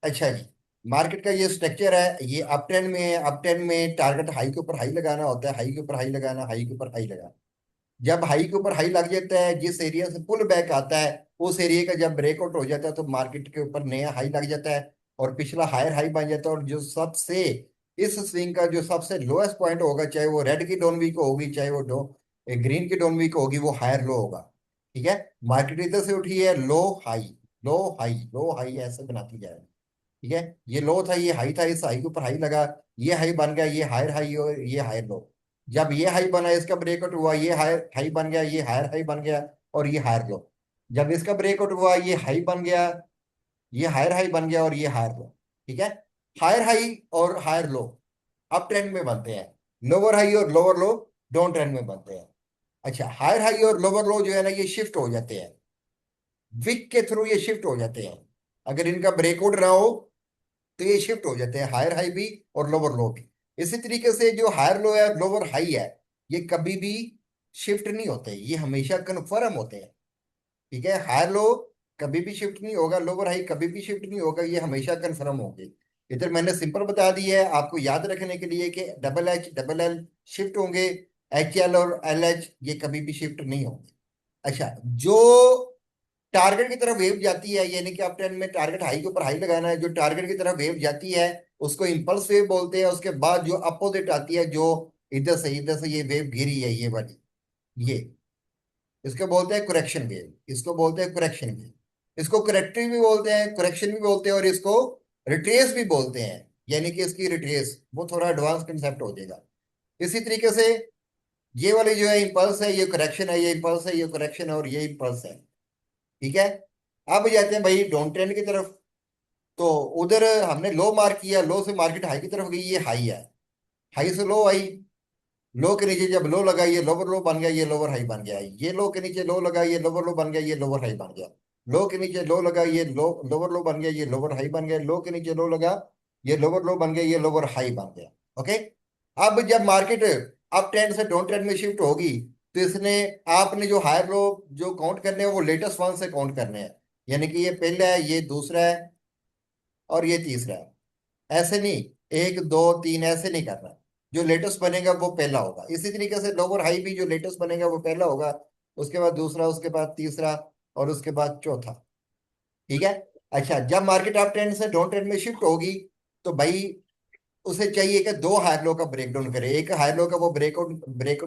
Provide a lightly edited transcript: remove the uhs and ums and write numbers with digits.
अच्छा जी, मार्केट का ये स्ट्रक्चर है, ये अप ट्रेंड में है। अप ट्रेंड में टारगेट हाई के ऊपर हाई लगाना होता है, हाई के ऊपर हाई लगाना, हाई के ऊपर हाई लगाना। जब हाई के ऊपर हाई लग जाता है, जिस एरिया से पुल बैक आता है, उस एरिया का जब ब्रेकआउट हो जाता है तो मार्केट के ऊपर नया हाई लग जाता है और पिछला हायर हाई बन जाता है। और जो सबसे इस स्विंग का जो सबसे लोएस्ट पॉइंट होगा, चाहे वो रेड की डाउन वीक होगी, चाहे वो ग्रीन की डाउन वीक होगी, वो हायर लो होगा। ठीक है, मार्केट इधर से उठी है, लो हाई, लो हाई, लो हाई ऐसे बनाती जाएगी। ठीक है, ये लो था, ये हाई था, इस हाई के ऊपर हाई लगा, ये हाई बन गया, ये हायर हाई और ये हायर लो। जब ये हाई बना, इसका ब्रेकआउट हुआ, ये हायर हाई बन गया, ये हायर हाई बन गया और ये हायर लो। जब इसका ब्रेकआउट हुआ, ये हाई बन गया, ये हायर हाई बन गया और ये हायर लो। ठीक है, हायर हाई और हायर लो अप ट्रेंड में बनते हैं, लोअर हाई और लोअर लो डाउन ट्रेंड में बनते हैं। अच्छा, हायर हाई और लोअर लो जो है ना, ये शिफ्ट हो जाते हैं, विक के थ्रू ये शिफ्ट हो जाते हैं। अगर इनका ब्रेकआउट ना हो तो ये शिफ्ट हो जाते हैं, हायर हाई भी और लोअर लो भी। इसी तरीके से जो हायर लो है, लोअर हाई है, ये कभी भी शिफ्ट नहीं होते, ये हमेशा कन्फर्म होते हैं। ठीक है, हायर लो कभी भी शिफ्ट नहीं होगा, लोअर हाई कभी भी शिफ्ट नहीं होगा, ये हमेशा कन्फर्म होंगे। इधर मैंने सिंपल बता दिया है आपको याद रखने के लिए कि double H double L shift होंगे, एच एल और एल एच ये कभी भी शिफ्ट नहीं होंगे। अच्छा, जो टारगेट की तरफ वेव जाती है, यानी कि अप ट्रेंड में टारगेट हाई के ऊपर हाई लगाना है, जो टारगेट की तरफ वेव जाती है उसको इंपल्स वेव बोलते हैं। उसके बाद जो अपोजिट आती है, जो इधर से ये वेव गिरी है, ये वाली, ये इसको बोलते हैं करेक्शन वेव, इसको बोलते हैं करेक्शन वेव। इसको करेक्टिव भी बोलते हैं, करेक्शन भी बोलते हैं और इसको रिट्रेस भी बोलते हैं, यानी कि इसकी रिट्रेस वो थोड़ा एडवांस कंसेप्ट हो जाएगा। इसी तरीके से ये वाली जो है इंपल्स है, ये करेक्शन है, ये इंपल्स है, ये करेक्शन है और ये इंपल्स है। ठीक है, अब जाते हैं भाई डाउन ट्रेंड की तरफ। तो उधर हमने लो मार्क किया, लो से मार्केट हाई की तरफ गई, ये हाई है, हाई से लो आई, लो के नीचे जब लो लगा, ये लोअर लो बन गया, ये लोअर हाई बन गया, ये लो के नीचे लो लगा, ये लोअर लो बन गया, ये लोअर हाई बन गया, लो के नीचे लो लगा, ये लोअर लो बन गया, ये लोअर हाई बन गया, लो के नीचे लो लगा, ये लोअर लो बन गया, ये लोअर हाई बन गया। ओके, अब जब मार्केट अप ट्रेंड से डाउन ट्रेंड में शिफ्ट होगी, तो इसने आपने जो हायर लो जो काउंट करने हैं वो लेटेस्ट वन से काउंट करने हैं, यानी कि ये पहला है, ये दूसरा है और ये तीसरा है। ऐसे नहीं, एक दो तीन ऐसे नहीं करना, जो लेटेस्ट बनेगा वो पहला होगा। इसी तरीके से लोअर हाई भी जो लेटेस्ट बनेगा वो पहला होगा, उसके बाद दूसरा, उसके बाद तीसरा और उसके बाद चौथा। ठीक है, अच्छा, जब मार्केट अप ट्रेंड से डाउन ट्रेंड में शिफ्ट होगी, तो भाई उसे चाहिए कि दो हायर लो का ब्रेकडाउन करे, एक हायर लो का वो ब्रेकआउट ब्रेकआउट